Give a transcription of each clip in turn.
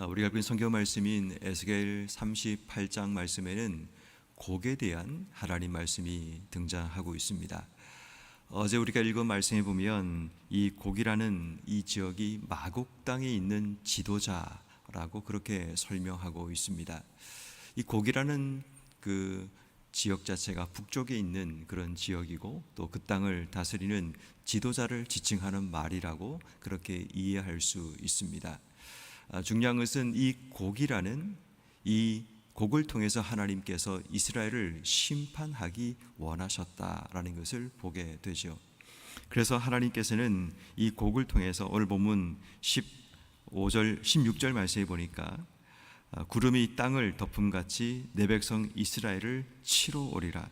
우리가 읽은 성경 말씀인 에스겔 38장 말씀에는 곡에 대한 하나님 말씀이 등장하고 있습니다. 어제 우리가 읽은 말씀에 보면 이 곡이라는 이 지역이 마곡 땅에 있는 지도자라고 그렇게 설명하고 있습니다. 이 곡이라는 그 지역 자체가 북쪽에 있는 그런 지역이고 또 그 땅을 다스리는 지도자를 지칭하는 말이라고 그렇게 이해할 수 있습니다. 중요한 것은 이 곡이라는 이 곡을 통해서 하나님께서 이스라엘을 심판하기 원하셨다라는 것을 보게 되죠. 그래서 하나님께서는 이 곡을 통해서 오늘 본문 15절, 16절 말씀에 보니까 구름이 땅을 덮음같이 내 백성 이스라엘을 치러 오리라.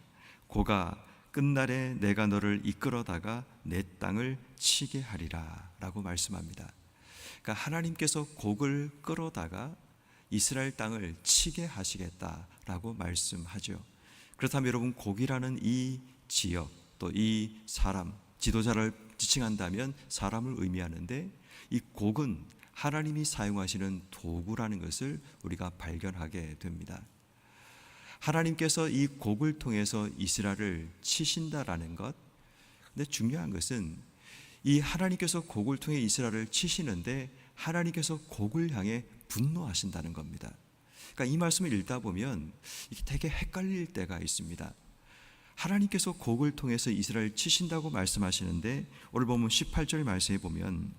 고가 끝날에 내가 너를 이끌어다가 내 땅을 치게 하리라 라고 말씀합니다. 그러니까 하나님께서 곡을 끌어다가 이스라엘 땅을 치게 하시겠다라고 말씀하죠. 그렇다면 여러분, 곡이라는 이 지역 또 이 사람, 지도자를 지칭한다면 사람을 의미하는데 이 곡은 하나님이 사용하시는 도구라는 것을 우리가 발견하게 됩니다. 하나님께서 이 곡을 통해서 이스라엘을 치신다라는 것. 근데 중요한 것은 이 하나님께서 곡을 통해 이스라엘을 치시는데 하나님께서 곡을 향해 분노하신다는 겁니다. 그러니까 이 말씀을 읽다 보면 이게 되게 헷갈릴 때가 있습니다. 하나님께서 곡을 통해서 이스라엘을 치신다고 말씀하시는데 오늘 보면 18절 말씀에 보면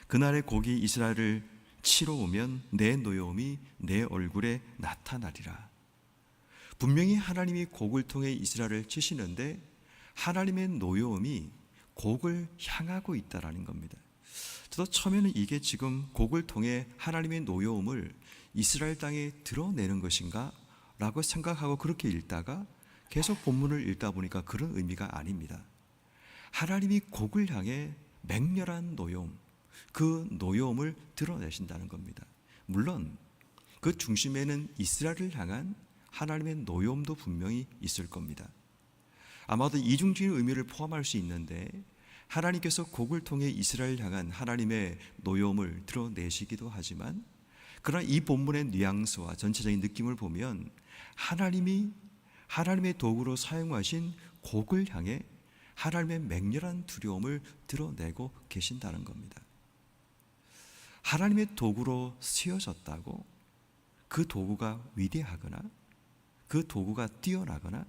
그날의 곡이 이스라엘을 치러 오면 내 노여움이 내 얼굴에 나타나리라. 분명히 하나님이 곡을 통해 이스라엘을 치시는데 하나님의 노여움이 곡을 향하고 있다라는 겁니다. 저도 처음에는 이게 지금 곡을 통해 하나님의 노여움을 이스라엘 땅에 드러내는 것인가 라고 생각하고 그렇게 읽다가 계속 본문을 읽다 보니까 그런 의미가 아닙니다. 하나님이 곡을 향해 맹렬한 노여움, 그 노여움을 드러내신다는 겁니다. 물론 그 중심에는 이스라엘을 향한 하나님의 노여움도 분명히 있을 겁니다. 아마도 이중적인 의미를 포함할 수 있는데 하나님께서 곡을 통해 이스라엘 향한 하나님의 노여움을 드러내시기도 하지만 그러나 이 본문의 뉘앙스와 전체적인 느낌을 보면 하나님이 하나님의 도구로 사용하신 곡을 향해 하나님의 맹렬한 두려움을 드러내고 계신다는 겁니다. 하나님의 도구로 쓰여졌다고 그 도구가 위대하거나 그 도구가 뛰어나거나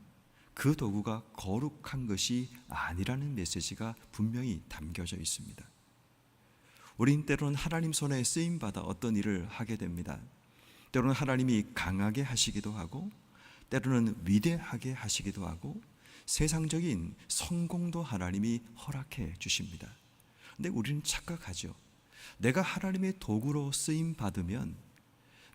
그 도구가 거룩한 것이 아니라는 메시지가 분명히 담겨져 있습니다. 우린 때로는 하나님 손에 쓰임받아 어떤 일을 하게 됩니다. 때로는 하나님이 강하게 하시기도 하고 때로는 위대하게 하시기도 하고 세상적인 성공도 하나님이 허락해 주십니다. 근데 우리는 착각하죠. 내가 하나님의 도구로 쓰임받으면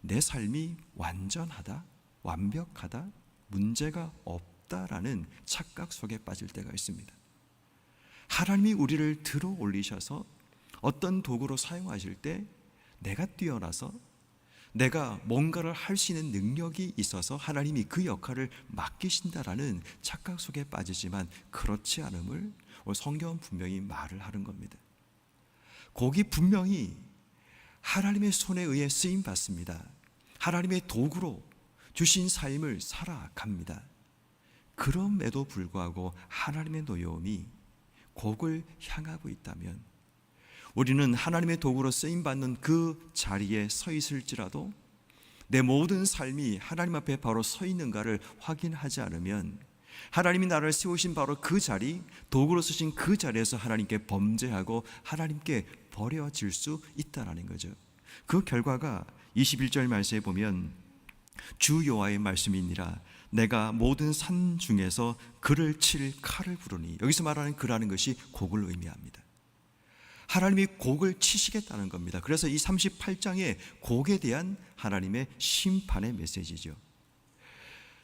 내 삶이 완전하다, 완벽하다, 문제가 없다라는 착각 속에 빠질 때가 있습니다. 하나님이 우리를 들어 올리셔서 어떤 도구로 사용하실 때 내가 뛰어나서 내가 뭔가를 할 수 있는 능력이 있어서 하나님이 그 역할을 맡기신다라는 착각 속에 빠지지만 그렇지 않음을 오늘 성경은 분명히 말을 하는 겁니다. 곡이 분명히 하나님의 손에 의해 쓰임받습니다. 하나님의 도구로 주신 삶을 살아갑니다. 그럼에도 불구하고 하나님의 노여움이 곡을 향하고 있다면 우리는 하나님의 도구로 쓰임받는 그 자리에 서 있을지라도 내 모든 삶이 하나님 앞에 바로 서 있는가를 확인하지 않으면 하나님이 나를 세우신 바로 그 자리, 도구로 쓰신 그 자리에서 하나님께 범죄하고 하나님께 버려질 수 있다는 거죠. 그 결과가 21절 말씀에 보면 주 여호와의 말씀이니라 내가 모든 산 중에서 그를 칠 칼을 부르니, 여기서 말하는 그라는 것이 곡을 의미합니다. 하나님이 곡을 치시겠다는 겁니다. 그래서 이 38장의 곡에 대한 하나님의 심판의 메시지죠.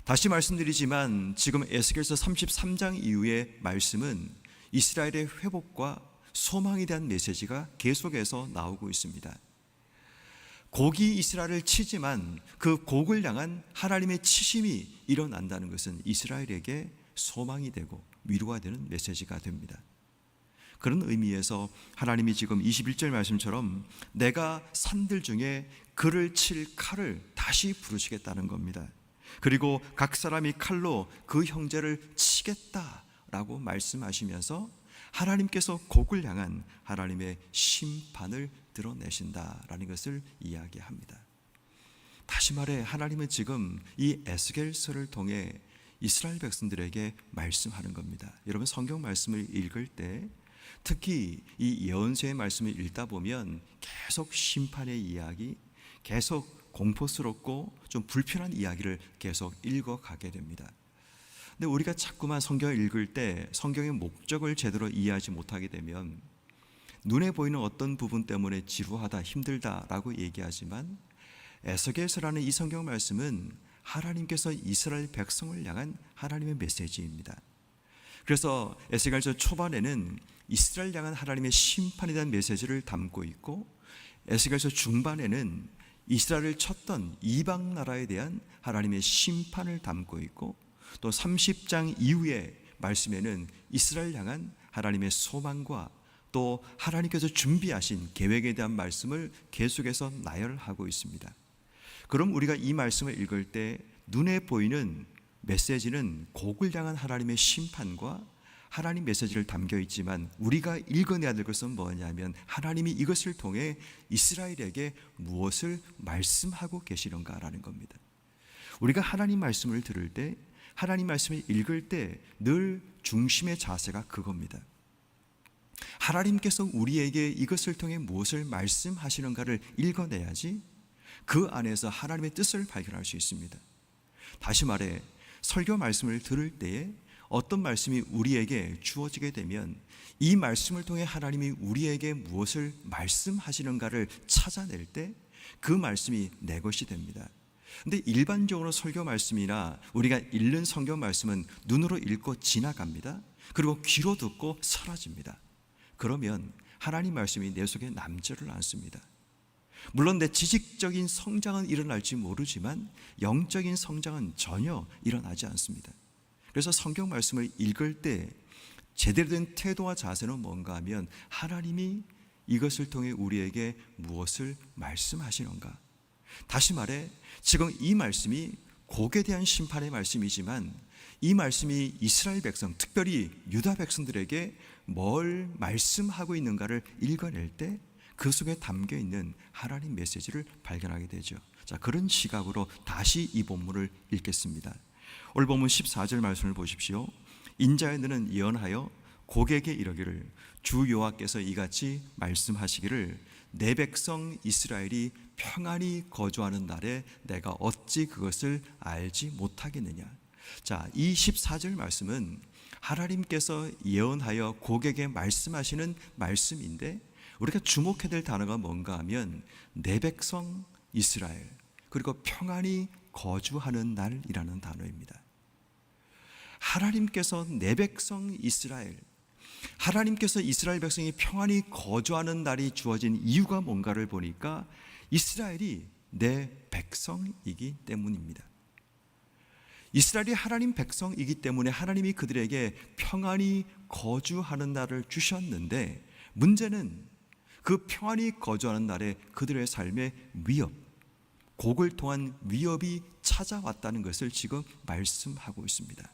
다시 말씀드리지만 지금 에스겔서 33장 이후의 말씀은 이스라엘의 회복과 소망에 대한 메시지가 계속해서 나오고 있습니다. 곡이 이스라엘을 치지만 그 곡을 향한 하나님의 치심이 일어난다는 것은 이스라엘에게 소망이 되고 위로가 되는 메시지가 됩니다. 그런 의미에서 하나님이 지금 21절 말씀처럼 내가 산들 중에 그를 칠 칼을 다시 부르시겠다는 겁니다. 그리고 각 사람이 칼로 그 형제를 치겠다라고 말씀하시면서 하나님께서 곡을 향한 하나님의 심판을 드러내신다라는 것을 이야기합니다. 다시 말해 하나님은 지금 이 에스겔서를 통해 이스라엘 백성들에게 말씀하는 겁니다. 여러분 성경 말씀을 읽을 때 특히 이 예언서의 말씀을 읽다 보면 계속 심판의 이야기, 계속 공포스럽고 좀 불편한 이야기를 계속 읽어가게 됩니다. 근데 우리가 자꾸만 성경을 읽을 때 성경의 목적을 제대로 이해하지 못하게 되면 눈에 보이는 어떤 부분 때문에 지루하다, 힘들다라고 얘기하지만 에스겔서라는 이 성경 말씀은 하나님께서 이스라엘 백성을 향한 하나님의 메시지입니다. 그래서 에스겔서 초반에는 이스라엘 향한 하나님의 심판에 대한 메시지를 담고 있고, 에스겔서 중반에는 이스라엘을 쳤던 이방 나라에 대한 하나님의 심판을 담고 있고, 또 30장 이후의 말씀에는 이스라엘 향한 하나님의 소망과 또 하나님께서 준비하신 계획에 대한 말씀을 계속해서 나열하고 있습니다. 그럼 우리가 이 말씀을 읽을 때 눈에 보이는 메시지는 곡을 향한 하나님의 심판과 하나님 메시지를 담겨 있지만, 우리가 읽어내야 될 것은 뭐냐면 하나님이 이것을 통해 이스라엘에게 무엇을 말씀하고 계시는가라는 겁니다. 우리가 하나님 말씀을 들을 때, 하나님 말씀을 읽을 때 늘 중심의 자세가 그겁니다. 하나님께서 우리에게 이것을 통해 무엇을 말씀하시는가를 읽어내야지 그 안에서 하나님의 뜻을 발견할 수 있습니다. 다시 말해 설교 말씀을 들을 때에 어떤 말씀이 우리에게 주어지게 되면 이 말씀을 통해 하나님이 우리에게 무엇을 말씀하시는가를 찾아낼 때 그 말씀이 내 것이 됩니다. 근데 일반적으로 설교 말씀이나 우리가 읽는 성경 말씀은 눈으로 읽고 지나갑니다. 그리고 귀로 듣고 사라집니다. 그러면 하나님 말씀이 내 속에 남지를 않습니다. 물론 내 지식적인 성장은 일어날지 모르지만 영적인 성장은 전혀 일어나지 않습니다. 그래서 성경 말씀을 읽을 때 제대로 된 태도와 자세는 뭔가 하면 하나님이 이것을 통해 우리에게 무엇을 말씀하시는가. 다시 말해 지금 이 말씀이 곡에 대한 심판의 말씀이지만 이 말씀이 이스라엘 백성, 특별히 유다 백성들에게 뭘 말씀하고 있는가를 읽어낼 때 그 속에 담겨 있는 하나님 메시지를 발견하게 되죠. 자, 그런 시각으로 다시 이 본문을 읽겠습니다. 오늘 본문 14절 말씀을 보십시오. 인자여 너는 예언하여 곡에게 이르기를 주 여호와께서 이같이 말씀하시기를 내 백성 이스라엘이 평안히 거주하는 날에 내가 어찌 그것을 알지 못하겠느냐. 자, 이 14절 말씀은 하나님께서 예언하여 곡에게 말씀하시는 말씀인데, 우리가 주목해야 될 단어가 뭔가 하면 내 백성 이스라엘, 그리고 평안히 거주하는 날이라는 단어입니다. 하나님께서 내 백성 이스라엘, 하나님께서 이스라엘 백성이 평안히 거주하는 날이 주어진 이유가 뭔가를 보니까 이스라엘이 내 백성이기 때문입니다. 이스라엘이 하나님 백성이기 때문에 하나님이 그들에게 평안히 거주하는 날을 주셨는데, 문제는 그 평안히 거주하는 날에 그들의 삶에 위협, 곡을 통한 위협이 찾아왔다는 것을 지금 말씀하고 있습니다.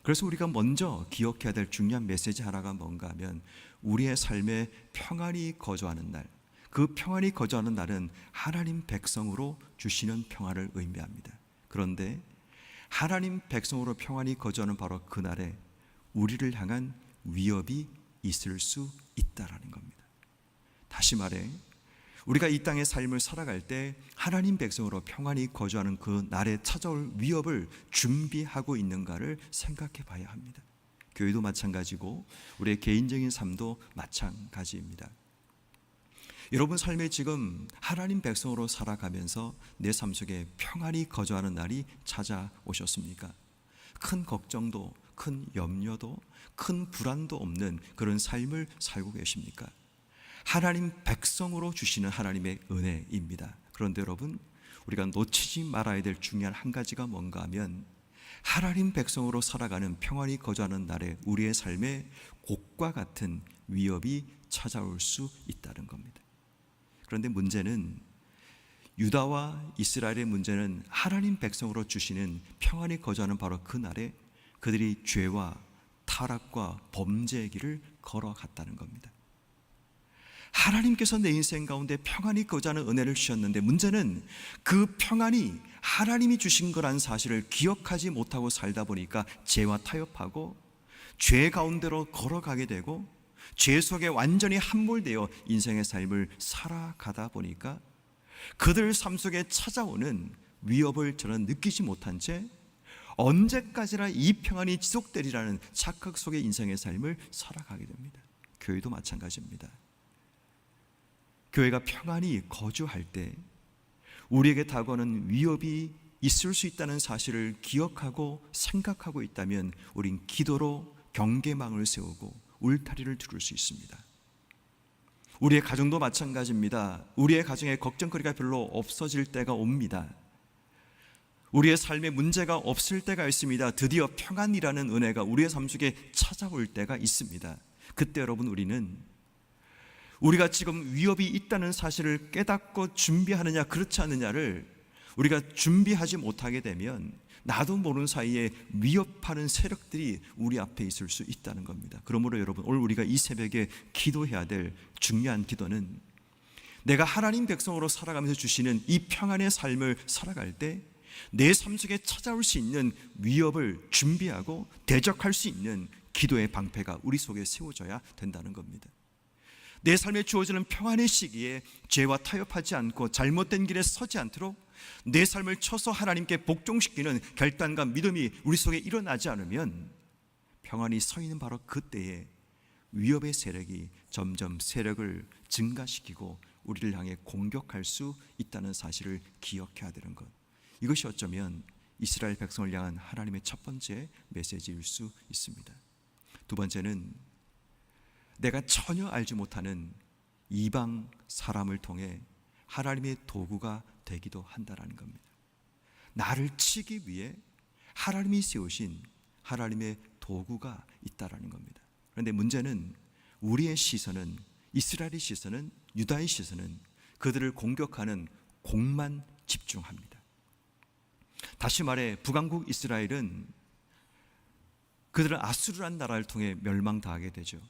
그래서 우리가 먼저 기억해야 될 중요한 메시지 하나가 뭔가 하면 우리의 삶에 평안히 거주하는 날, 그 평안히 거주하는 날은 하나님 백성으로 주시는 평안을 의미합니다. 그런데 하나님 백성으로 평안히 거주하는 바로 그 날에 우리를 향한 위협이 있을 수 있다라는 겁니다. 다시 말해 우리가 이 땅의 삶을 살아갈 때 하나님 백성으로 평안히 거주하는 그 날에 찾아올 위협을 준비하고 있는가를 생각해 봐야 합니다. 교회도 마찬가지고 우리의 개인적인 삶도 마찬가지입니다. 여러분 삶에 지금 하나님 백성으로 살아가면서 내 삶 속에 평안히 거주하는 날이 찾아오셨습니까? 큰 걱정도, 큰 염려도, 큰 불안도 없는 그런 삶을 살고 계십니까? 하나님 백성으로 주시는 하나님의 은혜입니다. 그런데 여러분, 우리가 놓치지 말아야 될 중요한 한 가지가 뭔가 하면 하나님 백성으로 살아가는 평안히 거주하는 날에 우리의 삶에 곡과 같은 위협이 찾아올 수 있다는 겁니다. 그런데 문제는, 유다와 이스라엘의 문제는 하나님 백성으로 주시는 평안히 거주하는 바로 그 날에 그들이 죄와 타락과 범죄의 길을 걸어갔다는 겁니다. 하나님께서 내 인생 가운데 평안히 거주하는 은혜를 주셨는데, 문제는 그 평안이 하나님이 주신 거란 사실을 기억하지 못하고 살다 보니까 죄와 타협하고 죄 가운데로 걸어가게 되고 죄 속에 완전히 함몰되어 인생의 삶을 살아가다 보니까 그들 삶 속에 찾아오는 위협을 저는 느끼지 못한 채 언제까지나 이 평안이 지속되리라는 착각 속의 인생의 삶을 살아가게 됩니다. 교회도 마찬가지입니다. 교회가 평안히 거주할 때 우리에게 다가오는 위협이 있을 수 있다는 사실을 기억하고 생각하고 있다면 우린 기도로 경계망을 세우고 울타리를 두를 수 있습니다. 우리의 가정도 마찬가지입니다. 우리의 가정에 걱정거리가 별로 없어질 때가 옵니다. 우리의 삶에 문제가 없을 때가 있습니다. 드디어 평안이라는 은혜가 우리의 삶 속에 찾아올 때가 있습니다. 그때 여러분, 우리가 지금 위협이 있다는 사실을 깨닫고 준비하느냐 그렇지 않느냐를 우리가 준비하지 못하게 되면 나도 모르는 사이에 위협하는 세력들이 우리 앞에 있을 수 있다는 겁니다. 그러므로 여러분, 오늘 우리가 이 새벽에 기도해야 될 중요한 기도는, 내가 하나님 백성으로 살아가면서 주시는 이 평안의 삶을 살아갈 때 내 삶 속에 찾아올 수 있는 위협을 준비하고 대적할 수 있는 기도의 방패가 우리 속에 세워져야 된다는 겁니다. 내 삶에 주어지는 평안의 시기에 죄와 타협하지 않고 잘못된 길에 서지 않도록 내 삶을 쳐서 하나님께 복종시키는 결단과 믿음이 우리 속에 일어나지 않으면 평안히 서 있는 바로 그때에 위협의 세력이 점점 세력을 증가시키고 우리를 향해 공격할 수 있다는 사실을 기억해야 되는 것, 이것이 어쩌면 이스라엘 백성을 향한 하나님의 첫 번째 메시지일 수 있습니다. 두 번째는, 내가 전혀 알지 못하는 이방 사람을 통해 하나님의 도구가 되기도 한다는 겁니다. 나를 치기 위해 하나님이 세우신 하나님의 도구가 있다는 겁니다. 그런데 문제는 우리의 시선은, 이스라엘의 시선은, 유다의 시선은 그들을 공격하는 곡만 집중합니다. 다시 말해, 북왕국 이스라엘은 그들은 아수르라는 나라를 통해 멸망당하게 되죠.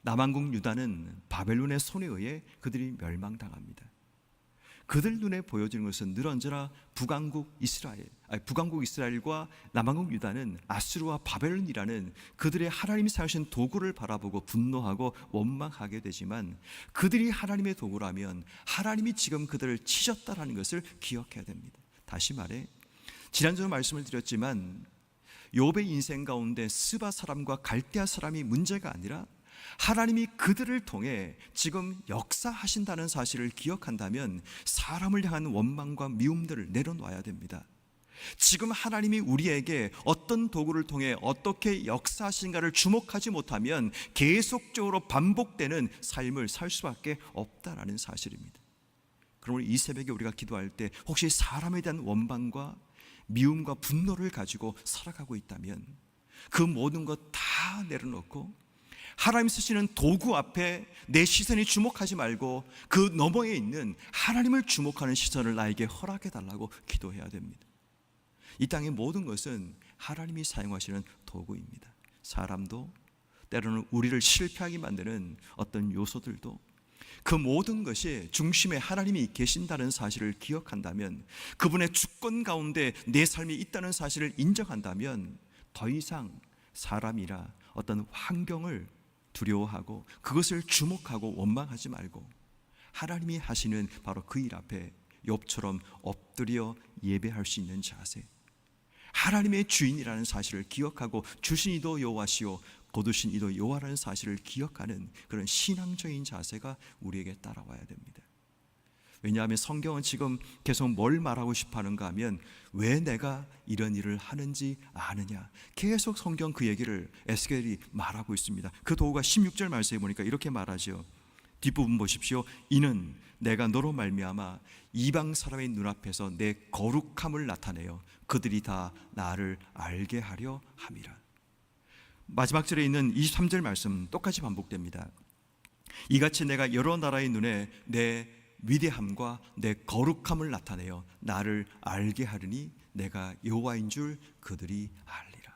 남왕국 유다는 바벨론의 손에 의해 그들이 멸망당합니다. 그들 눈에 보여지는 것은 늘 언제나 북왕국 이스라엘과 남왕국 유다는 아수르와 바벨론이라는 그들의 하나님이 사용하신 도구를 바라보고 분노하고 원망하게 되지만, 그들이 하나님의 도구라면 하나님이 지금 그들을 치셨다라는 것을 기억해야 됩니다. 다시 말해, 지난주에 말씀을 드렸지만 욥의 인생 가운데 스바 사람과 갈대아 사람이 문제가 아니라 하나님이 그들을 통해 지금 역사하신다는 사실을 기억한다면 사람을 향한 원망과 미움들을 내려놔야 됩니다. 지금 하나님이 우리에게 어떤 도구를 통해 어떻게 역사하신가를 주목하지 못하면 계속적으로 반복되는 삶을 살 수밖에 없다라는 사실입니다. 그러므로 이 새벽에 우리가 기도할 때 혹시 사람에 대한 원망과 미움과 분노를 가지고 살아가고 있다면 그 모든 것 다 내려놓고 하나님 쓰시는 도구 앞에 내 시선이 주목하지 말고 그 너머에 있는 하나님을 주목하는 시선을 나에게 허락해 달라고 기도해야 됩니다. 이 땅의 모든 것은 하나님이 사용하시는 도구입니다. 사람도, 때로는 우리를 실패하게 만드는 어떤 요소들도, 그 모든 것이 중심에 하나님이 계신다는 사실을 기억한다면, 그분의 주권 가운데 내 삶이 있다는 사실을 인정한다면 더 이상 사람이나 어떤 환경을 두려워하고 그것을 주목하고 원망하지 말고 하나님이 하시는 바로 그 일 앞에 욥처럼 엎드려 예배할 수 있는 자세, 하나님의 주인이라는 사실을 기억하고 주신 이도 여호와시오 거두신 이도 여호와라는 사실을 기억하는 그런 신앙적인 자세가 우리에게 따라와야 됩니다. 왜냐하면 성경은 지금 계속 뭘 말하고 싶어 하는가 하면, 왜 내가 이런 일을 하는지 아느냐, 계속 성경 그 얘기를 에스겔이 말하고 있습니다. 그 도구가 16절 말씀에 보니까 이렇게 말하죠. 뒷부분 보십시오. 이는 내가 너로 말미암아 이방 사람의 눈앞에서 내 거룩함을 나타내어 그들이 다 나를 알게 하려 함이라. 마지막 절에 있는 23절 말씀 똑같이 반복됩니다. 이같이 내가 여러 나라의 눈에 내 위대함과 내 거룩함을 나타내어 나를 알게 하리니 내가 여호와인 줄 그들이 알리라.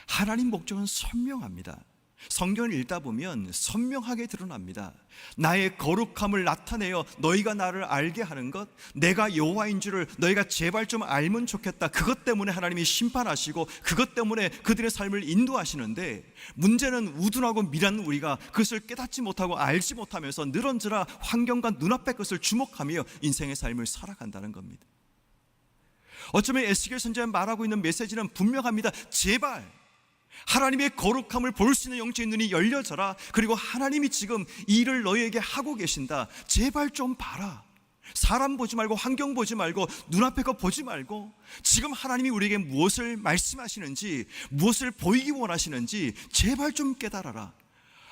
하나님 목적은 선명합니다. 성경을 읽다 보면 선명하게 드러납니다. 나의 거룩함을 나타내어 너희가 나를 알게 하는 것, 내가 여호와인 줄을 너희가 제발 좀 알면 좋겠다. 그것 때문에 하나님이 심판하시고 그것 때문에 그들의 삶을 인도하시는데, 문제는 우둔하고 미란 우리가 그것을 깨닫지 못하고 알지 못하면서 늘언저라 환경과 눈앞의 것을 주목하며 인생의 삶을 살아간다는 겁니다. 어쩌면 에스겔 선지자가 말하고 있는 메시지는 분명합니다. 제발 하나님의 거룩함을 볼 수 있는 영적인 눈이 열려져라. 그리고 하나님이 지금 이 일을 너희에게 하고 계신다. 제발 좀 봐라. 사람 보지 말고, 환경 보지 말고, 눈앞에 거 보지 말고, 지금 하나님이 우리에게 무엇을 말씀하시는지, 무엇을 보이기 원하시는지 제발 좀 깨달아라.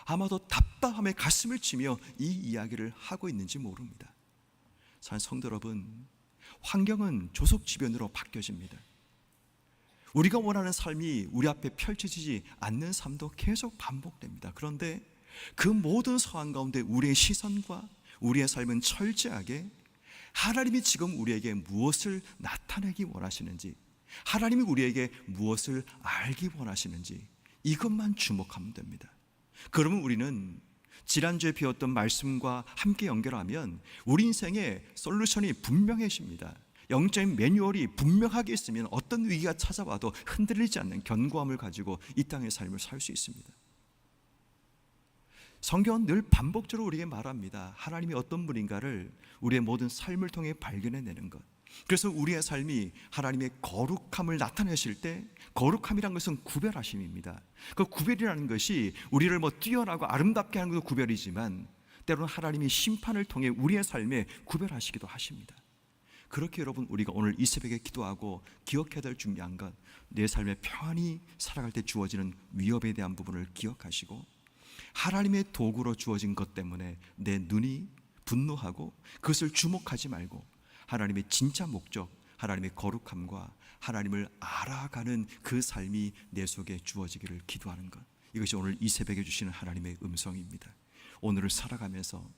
아마도 답답함에 가슴을 치며 이 이야기를 하고 있는지 모릅니다. 사랑하는 성도 여러분, 환경은 조속지변으로 바뀌어집니다. 우리가 원하는 삶이 우리 앞에 펼쳐지지 않는 삶도 계속 반복됩니다. 그런데 그 모든 상황 가운데 우리의 시선과 우리의 삶은 철저하게 하나님이 지금 우리에게 무엇을 나타내기 원하시는지, 하나님이 우리에게 무엇을 알기 원하시는지 이것만 주목하면 됩니다. 그러면 우리는 지난주에 배웠던 말씀과 함께 연결하면 우리 인생의 솔루션이 분명해집니다. 영적인 매뉴얼이 분명하게 있으면 어떤 위기가 찾아와도 흔들리지 않는 견고함을 가지고 이 땅의 삶을 살 수 있습니다. 성경은 늘 반복적으로 우리에게 말합니다. 하나님이 어떤 분인가를 우리의 모든 삶을 통해 발견해내는 것. 그래서 우리의 삶이 하나님의 거룩함을 나타내실 때, 거룩함이란 것은 구별하심입니다. 그 구별이라는 것이 우리를 뛰어나고 아름답게 하는 것도 구별이지만, 때로는 하나님이 심판을 통해 우리의 삶에 구별하시기도 하십니다. 그렇게 여러분, 우리가 오늘 이 새벽에 기도하고 기억해야 될 중요한 것, 내 삶에 평안히 살아갈 때 주어지는 위협에 대한 부분을 기억하시고, 하나님의 도구로 주어진 것 때문에 내 눈이 분노하고 그것을 주목하지 말고 하나님의 진짜 목적, 하나님의 거룩함과 하나님을 알아가는 그 삶이 내 속에 주어지기를 기도하는 것, 이것이 오늘 이 새벽에 주시는 하나님의 음성입니다. 오늘을 살아가면서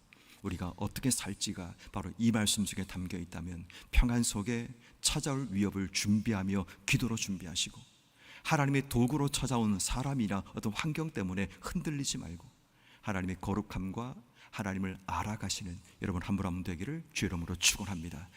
우리가 어떻게 살지가 바로 이 말씀 속에 담겨 있다면, 평안 속에 찾아올 위협을 준비하며 기도로 준비하시고, 하나님의 도구로 찾아온 사람이나 어떤 환경 때문에 흔들리지 말고 하나님의 거룩함과 하나님을 알아가시는 여러분 한 분 한 분 되기를 주의 이름으로 축원합니다.